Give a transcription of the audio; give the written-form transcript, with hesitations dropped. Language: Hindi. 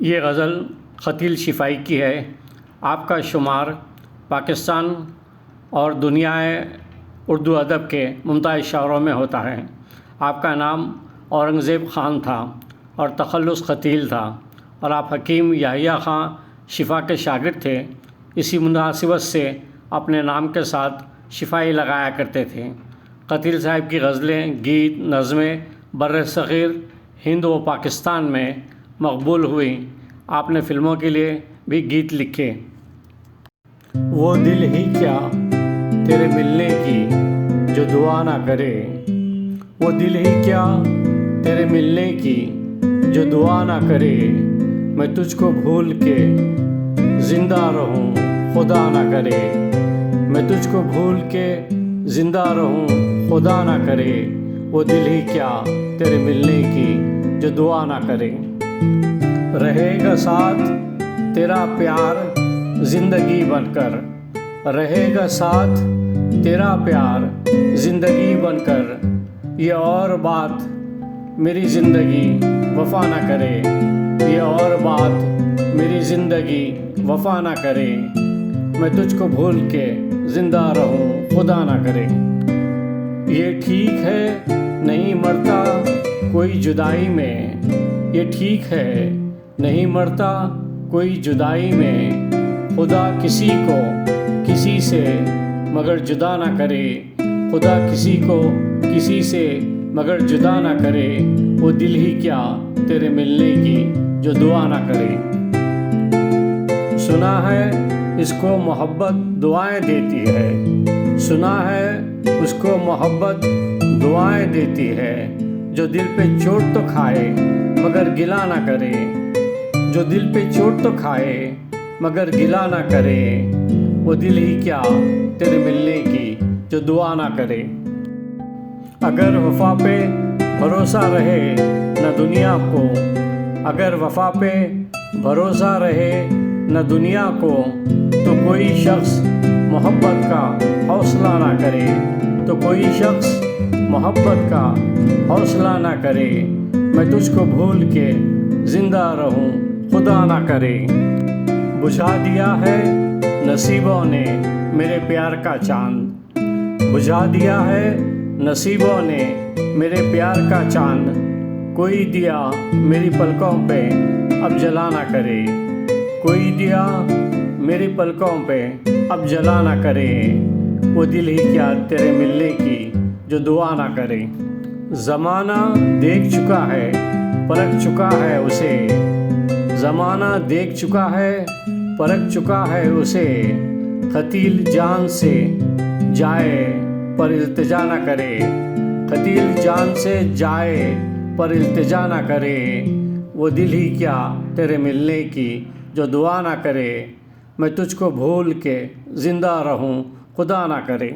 ये गज़ल ख़तील शिफ़ाई की है। आपका शुमार पाकिस्तान और दुनियाए उर्दू अदब के मुमताज़ शायरों में होता है। आपका नाम औरंगज़ेब ख़ान था और तख़ल्लुस ख़तील था और आप हकीम याहिया ख़ान शिफ़ा के शागिर्द थे। इसी मुनासिबत से अपने नाम के साथ शिफ़ाई लगाया करते थे। ख़तील साहब की गज़लें, गीत, नज़में बर्र-ए-सग़ीर, हिंद व पाकिस्तान में मकबूल हुई। आपने फ़िल्मों के लिए भी गीत लिखे। वो दिल ही क्या तेरे मिलने की जो दुआ ना करे, वो दिल ही क्या तेरे मिलने की जो दुआ ना करे। मैं तुझको भूल के ज़िंदा रहूं खुदा ना करे, मैं तुझको भूल के ज़िंदा रहूं खुदा ना करे। वो दिल ही क्या तेरे मिलने की जो दुआ ना करे। रहेगा साथ तेरा प्यार ज़िंदगी बनकर, रहेगा साथ तेरा प्यार ज़िंदगी बनकर। ये और बात मेरी ज़िंदगी वफ़ा ना करे, ये और बात मेरी ज़िंदगी वफ़ा ना करे। मैं तुझको भूल के ज़िंदा रहूं खुदा ना करे। ये ठीक है नहीं मरता कोई जुदाई में, ये ठीक है नहीं मरता कोई जुदाई में। खुदा किसी को किसी से मगर जुदा ना करे, खुदा किसी को किसी से मगर जुदा ना करे। वो दिल ही क्या तेरे मिलने की जो दुआ ना करे। सुना है इसको मोहब्बत दुआएं देती है, सुना है उसको मोहब्बत दुआएं देती है। जो दिल पे चोट तो खाए मगर गिला ना करे, जो दिल पे चोट तो खाए मगर गिला ना करे। वो दिल ही क्या तेरे मिलने की जो दुआ ना करे। अगर वफ़ा पे भरोसा रहे न दुनिया को, अगर वफ़ा पे भरोसा रहे न दुनिया को, तो कोई शख्स मोहब्बत का हौसला ना करे, तो कोई शख्स मोहब्बत का हौसला ना करे। मैं तुझको भूल के ज़िंदा रहूं खुदा ना करे। बुझा दिया है नसीबों ने मेरे प्यार का चाँद, बुझा दिया है नसीबों ने मेरे प्यार का चाँद। कोई दिया मेरी पलकों पे अब जला ना करे, कोई दिया मेरी पलकों पे अब जला ना करे। वो दिल ही क्या तेरे मिलने की जो दुआ ना करे। ज़माना देख चुका है परख चुका है उसे, ज़माना देख चुका है परख चुका है उसे। ख़तील जान से जाए पर इल्तिजा ना करे, ख़तील जान से जाए पर इल्तिजा ना करे। वो दिल ही क्या तेरे मिलने की जो दुआ ना करे। मैं तुझको भूल के ज़िंदा रहूं खुदा ना करे।